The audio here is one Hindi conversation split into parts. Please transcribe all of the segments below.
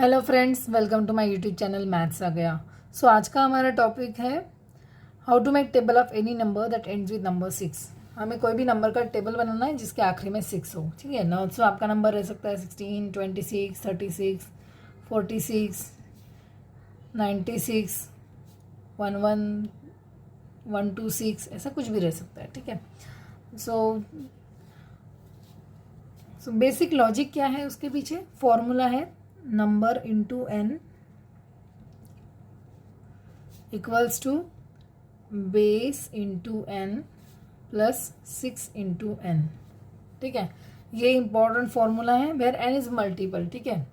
Hello friends, welcome to my YouTube channel maths आ गया। सो आज का हमारा टॉपिक है how to make table of any number that ends with number 6। हमें कोई भी नंबर का टेबल बनाना है जिसके आखिरी में 6 हो। ठीक है ना। सो आपका नंबर रह सकता है 16, 26, 36, 46, 96, 11, 126, ऐसा कुछ भी रह सकता है। ठीक है। सो बेसिक लॉजिक क्या है उसके पीछे? फॉर्मूला है number into n equals to base into n plus 6 into n. ठीक है, ये इंपॉर्टेंट फॉर्मूला है वेयर एन इज मल्टीपल। ठीक है,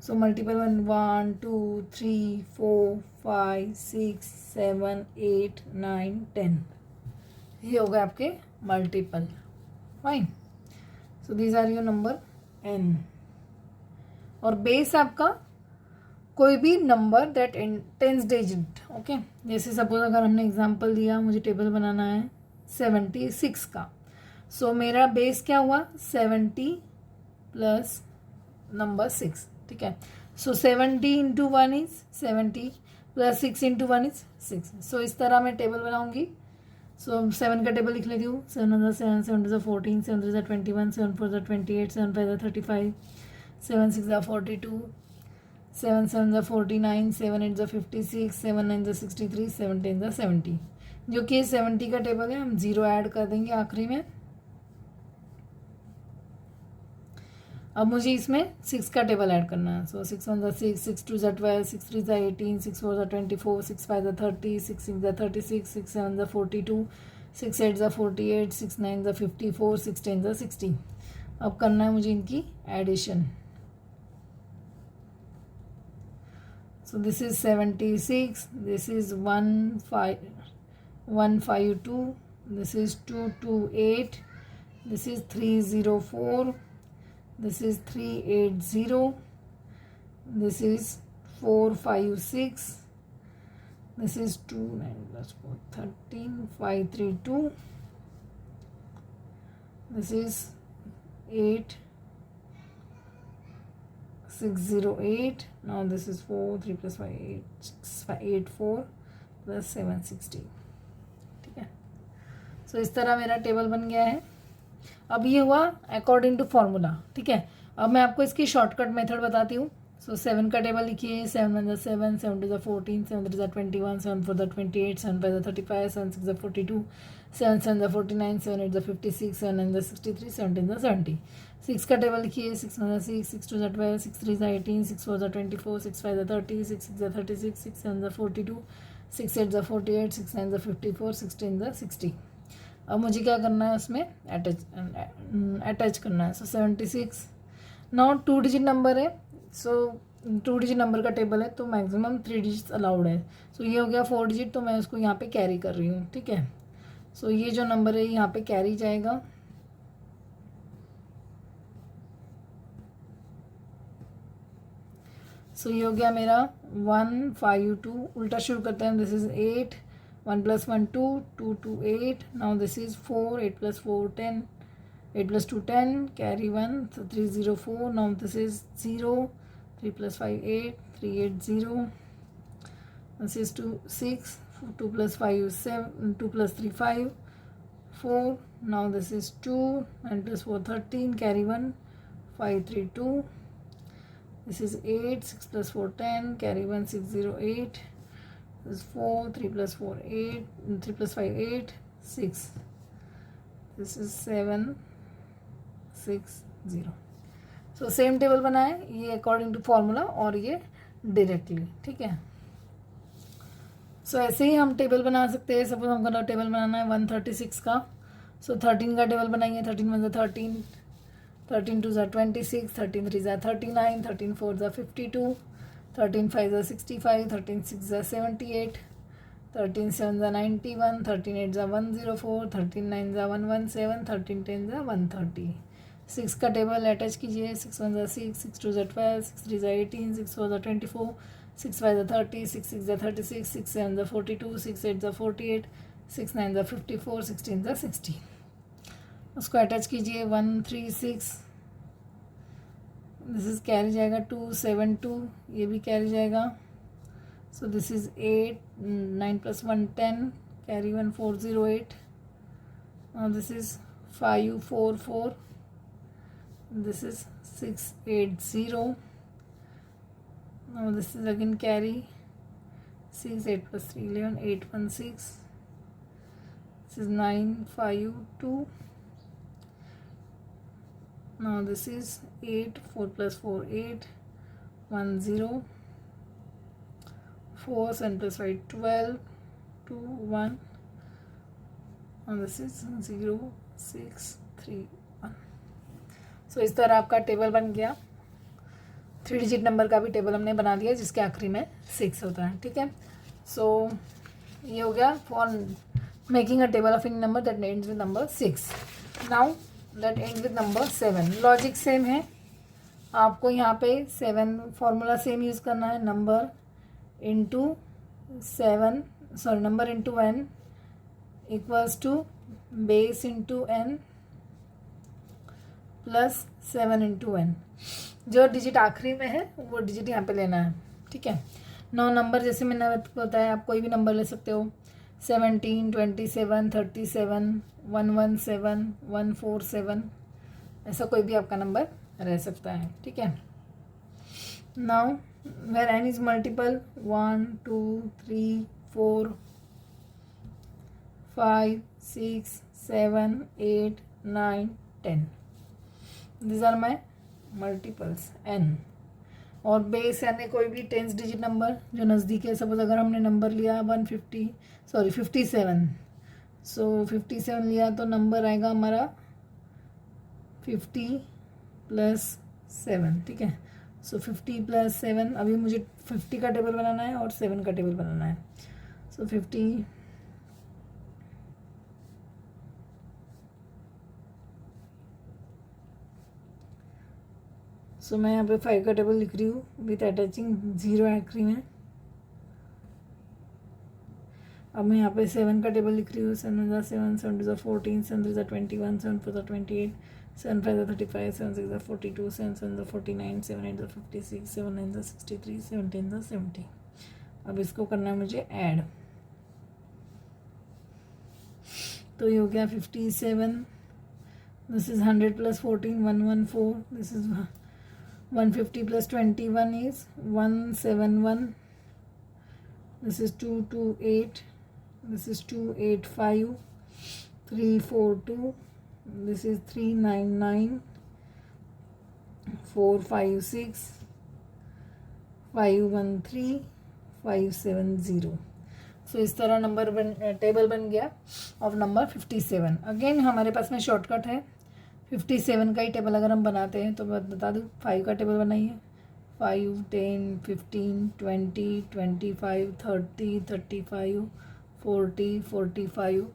सो मल्टीपल 1, 2, 3, 4, 5, 6, 7, 8, 9, 10 ये हो गए आपके multiple. Fine. So these are your number n. और बेस आपका कोई भी number that tens digit. Okay, जैसे सपोज अगर हमने एग्जांपल दिया, मुझे टेबल बनाना है 76 का। सो मेरा बेस क्या हुआ? 70 प्लस नंबर 6। ठीक है, सो 70 into 1 is 70 plus 6 into 1 is 6। सो इस तरह मैं टेबल बनाऊंगी। सो 7 का टेबल लिख लेती हूँ। 7 1 7 7 2 14 7 3 21 7 4 28 7 5 35 7 6 42 7 7 49 7 8 56 7 9 63 7 10 70, जो कि 70 का टेबल है। हम 0 ऐड कर देंगे आखिरी में। अब मुझे इसमें 6 का टेबल ऐड करना है। सो 6 1 6 6 2 12 6 3 18 6 4 24 6 5 30 6 6 36 6 7 42 6 8 48 6 9 54 6 10 60। अब करना है मुझे इनकी addition. So this is 76, this is 152, this is 228, this is 304, this is 380, this is 456, this is 2 9 plus 4 13 532, this is 8 608. Now this is 4 3 plus 5 8 6 8 4 plus 760। ठीक है, सो इस तरह मेरा टेबल बन गया है। अब ये हुआ अकॉर्डिंग टू फॉर्मूला। ठीक है, अब मैं आपको इसकी शॉर्टकट मेथड बताती हूँ। सो 7 का टेबल लिखिए। 7 1 7 7 2 14 7 3 21 7 4 28 7 5 35 7 6 42 7 7 49 7 8 56 7 9 63 7 10 70। 6 का टेबल लिखिए। 6 1 6 6 2 12 6 3 18 6 4 24 6 5 30 6 6 36 6 7 42 6 8 48 6 9 54 6 10 60। अब मुझे क्या करना है? उसमें अटैच करना है। सो 76 नौ 2 डिजिट नंबर है। सो 2 डिजिट नंबर का टेबल है तो मैक्सिमम 3 डिजिट्स अलाउड है। सो ये हो गया 4 डिजिट, तो मैं उसको यहाँ पे कैरी कर रही हूँ। ठीक है, सो ये जो नंबर है यहाँ पे कैरी जाएगा। सो ये हो गया मेरा 152। उल्टा शुरू करते हैं। This is 8 1 plus 1 2 2 2 8। Now this is 4 8 plus 4 10 8 plus 2 10 carry 1, so 304। Now this is 0 3 plus 5 8 3 8 0। This is 2 6 2 plus 5 7 2 plus 3 5 4। Now this is 2 9 plus 4 13 carry 1 5 3 2। This is 8 6 plus 4 10 carry 1 6 0 8। This is 4 3 plus 4 8 3 plus 5 8 6। This is 7 6 0। So same table बनाए, ये अकॉर्डिंग टू फॉर्मूला और ये डायरेक्टली। ठीक है, सो ऐसे ही हम टेबल बना सकते हैं। सपोज हमको टेबल बनाना है 136 का। सो 13 का टेबल बनाएंगे। 13 1 13 13 2 26 13 3 39 13 4 52 13 5 65 13 6 78 13 7 91 13 8 104 13 9 117 13 10 130। 6 का टेबल अटैच कीजिए। 6 1 6 6 2 12 6 3 18 6 4 24 6 5 30 6 6 36 6 7 42 6 8 48 6 9 54 16 60। उसको अटैच कीजिए। 136 दिस इज़ कैरी जाएगा 272, ये भी कैरी जाएगा. So this is 8, 9 + 1 10, carry 1 408. Now this is 544, this is 680. Now this is again carry 6, 8 + 3 11, 816. This is 952. Now this is 8, 4 + 4 8, 10, 4 7 + 5 12, 2 1. Now this is 0 6 3 1. सो इस तरह आपका टेबल बन गया. 3 डिजिट नंबर का भी टेबल हमने बना दिया जिसके आखिरी में 6 होता है. ठीक है. सो ये हो गया for making a table of in number that ends with number 6. Now that and with number 7. Logic same है. आपको यहाँ पे 7 फॉर्मूला सेम यूज़ करना है. Number into 7, sorry number into n equals to base into n plus 7 into n. जो डिजिट आखिरी में है वो डिजिट यहाँ पे लेना है. ठीक है. 9 नंबर जैसे मैंने बताया आप कोई भी नंबर ले सकते हो. 17, 27, 37, 117, 147, ऐसा कोई भी आपका नंबर रह सकता है. ठीक है. Now where n is multiple 1 2 3 4 5 6 7 8 9 10. These are my multiples n. और बेस यानी कोई भी 10 डिजिट नंबर जो नज़दीक है. सपोज अगर हमने नंबर लिया 57, सो 57 लिया तो नंबर आएगा हमारा 50 + 7. ठीक है. सो 50 + 7. अभी मुझे 50 का टेबल बनाना है और 7 का टेबल बनाना है. सो 50 सो मैं यहाँ पे 5 का टेबल लिख रही हूँ विथ अटैचिंग 0 आखिरी में. अब मैं यहाँ पे 7 का टेबल लिख रही हूँ. 7 × 7, 7 × 14, 7 × 21, 7 × 28, 7 × 35, 7 × 42, 7 × 49, 7 × 56, 7 × 63, 7 × 70. अब इसको करना है मुझे ऐड. तो ये हो गया 57. This is 100 + 14 114. This is 150 + 21 is 171. This is 228. This is 285. 342. This is 399. 456. 513. 570. सो इस तरह टेबल बन गया ऑफ नंबर 57. अगेन हमारे पास में शॉर्टकट है. 57 का ही टेबल अगर हम बनाते हैं तो बता दूँ 5 का टेबल बनाइए. 5 10 15 20 25 30 35 40 45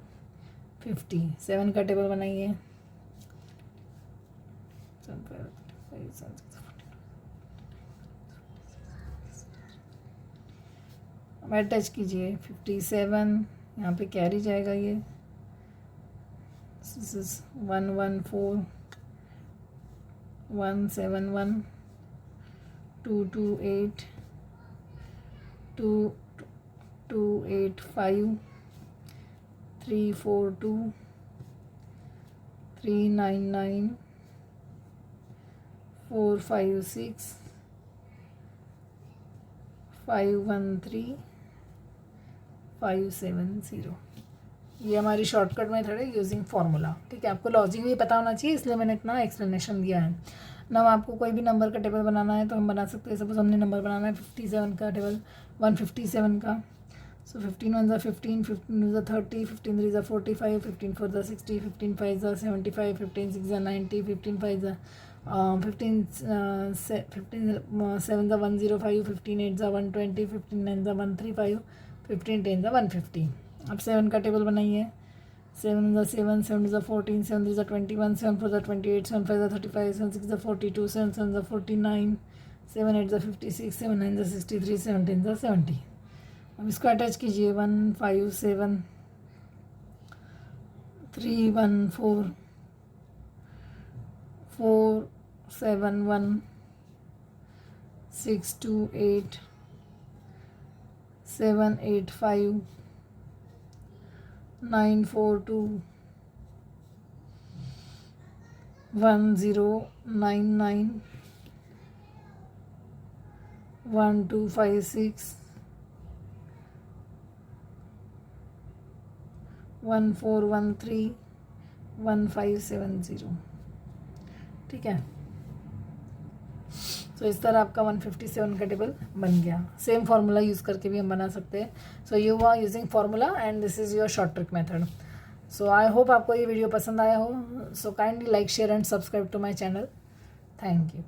50. 7 का टेबल बनाइए. अब अटैच कीजिए 57. यहाँ पे कैरी जाएगा ये. This is 114, 171, 228, 285, 342, 399, 456, 513, 570. ये हमारी शॉर्टकट मेथड है यूजिंग फार्मूला. ठीक है. आपको लॉजिक भी पता होना चाहिए इसलिए मैंने इतना एक्सप्लेनेशन दिया है. ना आपको कोई भी नंबर का टेबल बनाना है तो हम बना सकते हैं. सपोज हमने नंबर बनाना है 57 का टेबल 157 का. सो 15 1 × 15, 15 2 × 30, 15 3 × 45, 15 4 × 60, 15 5 × 75, 15 6 × 90, 15 5 15 7 × 105, 15 8 × 120, 15 9 × 135, 15 10 × 150. अब 7 का टेबल बनाइए. 7 × 7, 7 × 14, 7 3 × 21, 7 4 × 28, 7 5 × 35, 7 6 × 42, 7 7 × 49, 7 8 × 56, 7 9 × 63, 7 10 × 70. अब इसको अटैच कीजिए. 157, 314, 471, 628 785 942 1099 1256 1413 1570। ठीक है, तो इस तरह आपका 157 का टेबल बन गया। सेम फार्मूला यूज़ करके भी हम बना सकते हैं। So you are using formula and this is your short trick method. So I hope आपको ये वीडियो पसंद आया हो। So kindly like, share and subscribe to my channel. Thank you.